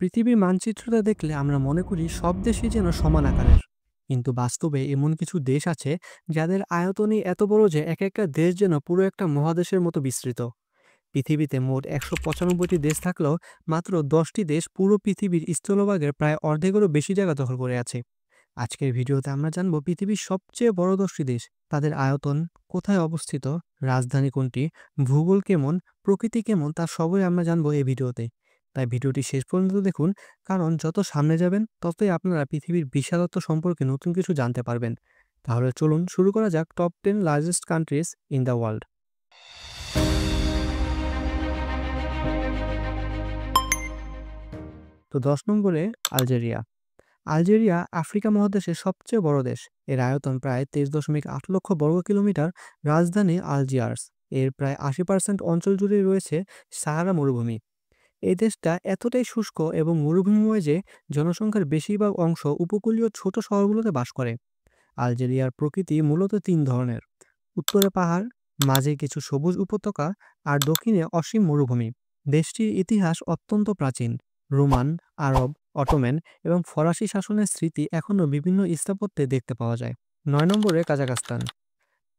পৃথিবীর মানচিত্রটা দেখলে আমরা মনে করি সব দেশই যেন সমান আকারের। কিন্তু বাস্তবে এমন কিছু দেশ আছে যাদের আয়তনই এত বড় যে এক একটা দেশ যেন পুরো একটা মহাদেশের মতো বিস্তৃত। পৃথিবীতে মোট ১৯৫টি দেশ থাকলেও মাত্র ১০টি দেশ পুরো পৃথিবীর স্থলভাগের প্রায় অর্ধেকেরও বেশি জায়গা দখল করে আছে। আজকের ভিডিওতে আমরা জানব পৃথিবীর সবচেয়ে বড় ১০টি দেশ, তাদের আয়তন, কোথায় অবস্থিত, রাজধানী কোনটি, ভূগোল কেমন, প্রকৃতি কেমন, তা সবই আমরা জানবো এই ভিডিওতে। তাই ভিডিওটি শেষ পর্যন্ত দেখুন, কারণ যত সামনে যাবেন ততই আপনারা পৃথিবীর বিশালত্ব সম্পর্কে নতুন কিছু জানতে পারবেন। তাহলে চলুন শুরু করা যাক top 10 largest countries in the world. তো ১০ নম্বরে আলজেরিয়া। আলজেরিয়া আফ্রিকা মহাদেশের সবচেয়ে বড় দেশ। এর আয়তন প্রায় ২৩.৮ লক্ষ বর্গ কিলোমিটার। রাজধানী আলজিয়ার্স। এর প্রায় ৮০% অঞ্চল জুড়েই রয়েছে সাহারা মরুভূমি। এই দেশটা এতটাই শুষ্ক এবং মরুভূমিময় যে জনসংখ্যার বেশিরভাগ অংশ উপকূলীয় ছোট শহরগুলোতে বাস করে। আলজেরিয়ার প্রকৃতি মূলত তিন ধরনের: উত্তরে পাহাড়, মাঝে কিছু সবুজ উপত্যকা, আর দক্ষিণে অসীম মরুভূমি। দেশটির ইতিহাস অত্যন্ত প্রাচীন। রোমান, আরব, অটোম্যান এবং ফরাসি শাসনের স্মৃতি এখনও বিভিন্ন স্থাপত্যে দেখতে পাওয়া যায়। ৯ নম্বরে কাজাখস্তান।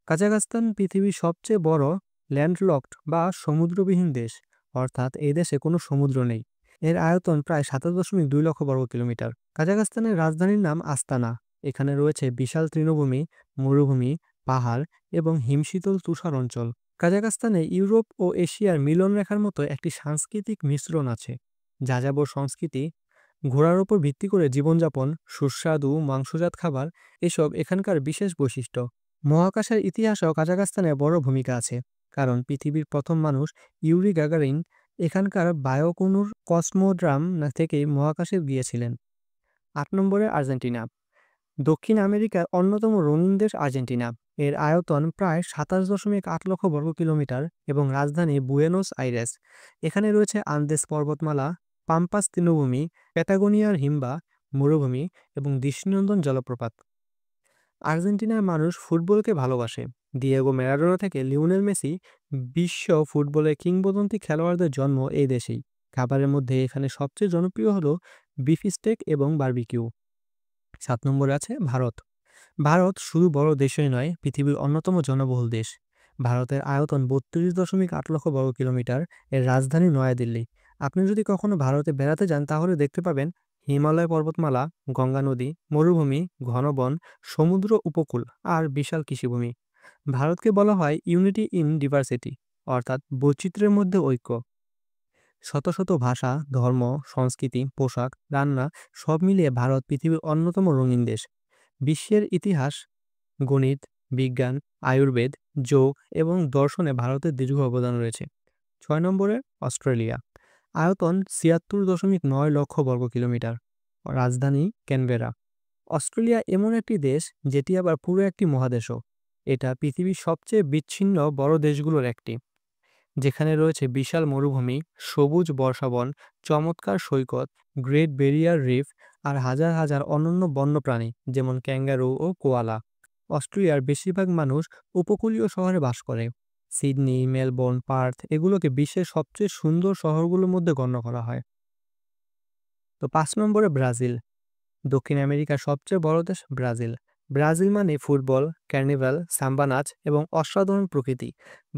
কাজাখস্তান পৃথিবীর সবচেয়ে বড় ল্যান্ডলকড বা সমুদ্রবিহীন দেশ, অর্থাৎ এই দেশে কোনো সমুদ্র নেই। এর আয়তন প্রায় ২৭.২ লক্ষ বর্গ কিলোমিটার। কাজাখস্তানের রাজধানীর নাম আস্তানা। এখানে রয়েছে বিশাল তৃণভূমি, মরুভূমি, পাহাড় এবং হিমশীতল তুষার অঞ্চল। কাজাখস্তানে ইউরোপ ও এশিয়ার মিলন রেখার মতো একটি সাংস্কৃতিক মিশ্রণ আছে। যাযাবর সংস্কৃতি, ঘোড়ার ওপর ভিত্তি করে জীবনযাপন, সুস্বাদু মাংসজাত খাবার, এসব এখানকার বিশেষ বৈশিষ্ট্য। মহাকাশের ইতিহাসেও কাজাখস্তানের বড় ভূমিকা আছে, কারণ পৃথিবীর প্রথম মানুষ ইউরি গাগারিন এখানকার বায়োকনুর কসমোড্রাম থেকেই মহাকাশে গিয়েছিলেন। ৮ নম্বরে আর্জেন্টিনা। দক্ষিণ আমেরিকার অন্যতম রঙিন দেশ আর্জেন্টিনা। এর আয়তন প্রায় ২৭.৮ লক্ষ বর্গ কিলোমিটার এবং রাজধানী বুয়েনোস আইরেস। এখানে রয়েছে আন্দেস পর্বতমালা, পাম্পাস তৃণভূমি, প্যাটাগোনিয়ার হিমবাহ মরুভূমি এবং দৃষ্টিনন্দন জলপ্রপাত। আর্জেন্টিনার মানুষ ফুটবলকে ভালোবাসে। দিয়েগো ম্যারাডোনা থেকে লিওনেল মেসি, বিশ্ব ফুটবলের কিংবদন্তি খেলোয়াড়দের জন্ম এই দেশেই। খাবারের মধ্যে এখানে সবচেয়ে জনপ্রিয় হলো বিফ স্টেক এবং বারবিকিউ। ৭ নম্বরে আছে ভারত। ভারত শুধু বড় দেশই নয়, পৃথিবীর অন্যতম জনবহুল দেশ। ভারতের আয়তন ৩২.৮ লক্ষ বর্গ কিলোমিটার। এর রাজধানী নয়াদিল্লি। আপনি যদি কখনো ভারতে বেড়াতে যান তাহলে দেখতে পাবেন হিমালয় পর্বতমালা, গঙ্গা নদী, মরুভূমি, ঘন বন, সমুদ্র উপকূল আর বিশাল কৃষিভূমি। ভারতকে বলা হয় ইউনিটি ইন ডিভার্সিটি, অর্থাৎ বৈচিত্র্যের মধ্যে ঐক্য। শত শত ভাষা, ধর্ম, সংস্কৃতি, পোশাক, রান্না সব মিলিয়ে ভারত পৃথিবীর অন্যতম রঙিন দেশ। বিশ্বের ইতিহাস, গণিত, বিজ্ঞান, আয়ুর্বেদ, যোগ এবং দর্শনে ভারতের দীর্ঘ অবদান রয়েছে। ৬ নম্বরে অস্ট্রেলিয়া। আয়তন ৭৬.৯ লক্ষ বর্গ কিলোমিটার। রাজধানী ক্যানবেরা। অস্ট্রেলিয়া এমন একটি দেশ যেটি আবার পুরো একটি মহাদেশও। এটা পৃথিবীর সবচেয়ে বিচ্ছিন্ন বড় দেশগুলোর একটি, যেখানে রয়েছে বিশাল মরুভূমি, সবুজ বর্ষাবন, চমৎকার সৈকত, গ্রেট ব্যারিয়ার রিফ আর হাজার হাজার অনন্য বন্যপ্রাণী যেমন ক্যাঙ্গারু ও কোয়ালা। অস্ট্রেলিয়ার বেশিরভাগ মানুষ উপকূলীয় শহরে বাস করে। সিডনি, মেলবোর্ন, পার্থ এগুলোকে বিশ্বের সবচেয়ে সুন্দর শহরগুলোর মধ্যে গণ্য করা হয়। তো ৫ নম্বরে ব্রাজিল। দক্ষিণ আমেরিকার সবচেয়ে বড় দেশ ব্রাজিল। ব্রাজিল মানে ফুটবল, কার্নিভাল, সাম্বা নাচ এবং অসাধারণ প্রকৃতি।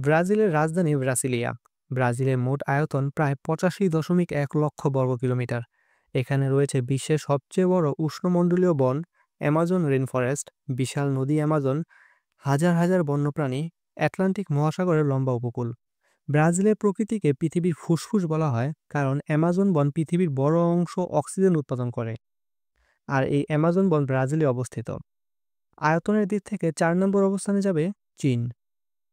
ব্রাজিলের রাজধানী ব্রাসিলিয়া। ব্রাজিলের মোট আয়তন প্রায় ৮৫.১ লক্ষ বর্গ কিলোমিটার। এখানে রয়েছে বিশ্বের সবচেয়ে বড় উষ্ণমণ্ডলীয় বন, অ্যামাজন রেইনফরেস্ট, বিশাল নদী অ্যামাজন, হাজার হাজার বন্যপ্রাণী, আটলান্টিক মহাসাগরের লম্বা উপকূল। ব্রাজিলের প্রকৃতিকে পৃথিবীর ফুসফুস বলা হয়, কারণ অ্যামাজন বন পৃথিবীর বড় অংশ অক্সিজেন উৎপাদন করে। আর এই অ্যামাজন বন ব্রাজিলে অবস্থিত। আয়তনের দিক থেকে ৪ নম্বর অবস্থানে যাবে চীন,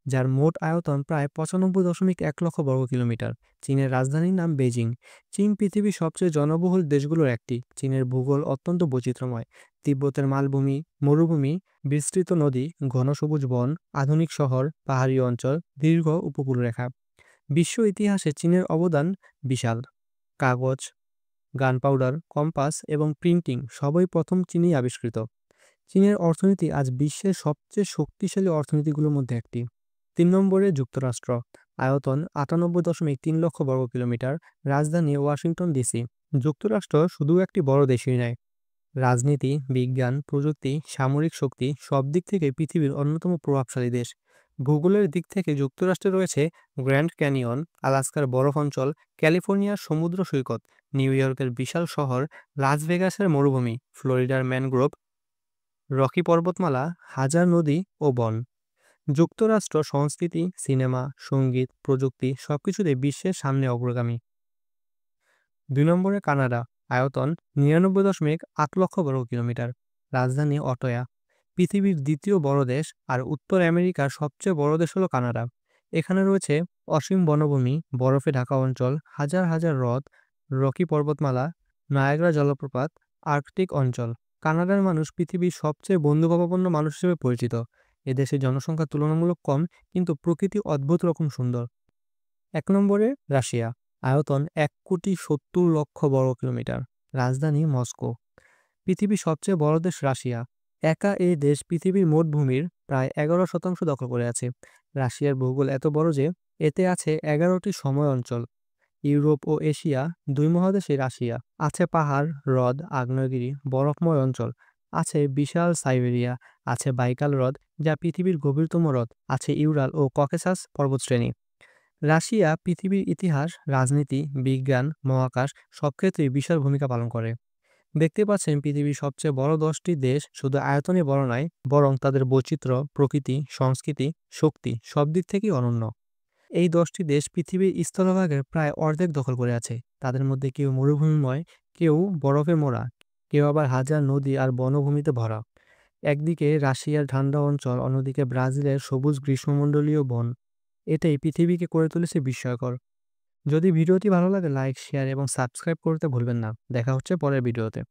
যার মোট আয়তন প্রায় ৯৫.১ লক্ষ বর্গ কিলোমিটার। চীনের রাজধানীর নাম বেজিং। চীন পৃথিবীর সবচেয়ে জনবহুল দেশগুলোর একটি। চীনের ভূগোল অত্যন্ত বৈচিত্র্যময়। তিব্বতের মালভূমি, মরুভূমি, বিস্তৃত নদী, ঘন সবুজ বন, আধুনিক শহর, পাহাড়ি অঞ্চল, দীর্ঘ উপকূলরেখা। বিশ্ব ইতিহাসে চীনের অবদান বিশাল। কাগজ, গানপাউডার, কম্পাস এবং প্রিন্টিং সবই প্রথম চীনেই আবিষ্কৃত। চীনের অর্থনীতি আজ বিশ্বের সবচেয়ে শক্তিশালী অর্থনীতিগুলোর মধ্যে একটি। ৩ নম্বরে যুক্তরাষ্ট্র। আয়তন ৯৮.৩ লক্ষ বর্গ কিলোমিটার। রাজধানী ওয়াশিংটন ডিসি। যুক্তরাষ্ট্র শুধু একটি বড় দেশই নয়, রাজনীতি, বিজ্ঞান, প্রযুক্তি, সামরিক শক্তি সব দিক থেকে পৃথিবীর অন্যতম প্রভাবশালী দেশ। ভূগোলের দিক থেকে যুক্তরাষ্ট্রে রয়েছে গ্র্যান্ড ক্যানিয়ন, আলাস্কার বরফ অঞ্চল, ক্যালিফোর্নিয়ার সমুদ্র সৈকত, নিউ ইয়র্কের বিশাল শহর, লাস ভেগাসের মরুভূমি, ফ্লোরিডার ম্যানগ্রোভ, রকি পর্বতমালা, হাজার নদী ও বন। যুক্তরাষ্ট্র সংস্কৃতি, সিনেমা, সঙ্গীত, প্রযুক্তি সবকিছুতে বিশ্বের সামনে অগ্রগামী। ২ নম্বরে কানাডা। আয়তন ৯৯.৮ লক্ষ বর্গ কিলোমিটার। রাজধানী অটোয়া। পৃথিবীর দ্বিতীয় বড় দেশ আর উত্তর আমেরিকার সবচেয়ে বড় দেশ হলো কানাডা। এখানে রয়েছে অসীম বনভূমি, বরফে ঢাকা অঞ্চল, হাজার হাজার হ্রদ, রকি পর্বতমালা, নায়াগ্রা জলপ্রপাত, আর্কটিক অঞ্চল। কানাডার মানুষ পৃথিবীর সবচেয়ে বন্ধুভাবাপন্ন মানুষ হিসেবে পরিচিত। এদেশে জনসংখ্যা তুলনামূলক কম, কিন্তু প্রকৃতি অদ্ভুত রকম সুন্দর। ১ নম্বরে রাশিয়া। আয়তন ১,৭০,০০,০০০ বর্গ কিলোমিটার। রাজধানী মস্কো। পৃথিবীর সবচেয়ে বড় দেশ রাশিয়া। একা এই দেশ পৃথিবীর মোট ভূমির প্রায় ১১% দখল করে আছে। রাশিয়ার ভূগোল এত বড় যে এতে আছে ১১টি সময় অঞ্চল। ইউরোপ ও এশিয়া দুই মহাদেশে রাশিয়া। আছে পাহাড়, হ্রদ, আগ্নেয়গিরি, বরফময় অঞ্চল। আছে বিশাল সাইবেরিয়া। আছে বাইকাল হ্রদ, যা পৃথিবীর গভীরতম হ্রদ। আছে ইউরাল ও ককেসাস পর্বতশ্রেণী। রাশিয়া পৃথিবীর ইতিহাস, রাজনীতি, বিজ্ঞান, মহাকাশ সব ক্ষেত্রেই বিশাল ভূমিকা পালন করে। দেখতে পাচ্ছেন পৃথিবীর সবচেয়ে বড় ১০টি দেশ শুধু আয়তনে বড় নয়, বরং তাদের বৈচিত্র্য, প্রকৃতি, সংস্কৃতি, শক্তি সব দিক থেকেই অনন্য। এই ১০টি দেশ পৃথিবীর স্থলভাগের প্রায় অর্ধেক দখল করে আছে। তাদের মধ্যে কেউ মরুভূমিময়, কেউ বরফে মোড়া, কেউ আবার হাজার নদী আর বনভূমিতে ভরা। একদিকে রাশিয়ার ঠান্ডা অঞ্চল, অন্যদিকে ব্রাজিলের সবুজ গ্রীষ্মমণ্ডলীয় বন। এটাই পৃথিবীকে করে তুলেছে বিস্ময়কর। যদি ভিডিওটি ভালো লাগে লাইক, শেয়ার এবং সাবস্ক্রাইব করতে ভুলবেন না। দেখা হচ্ছে পরের ভিডিওতে।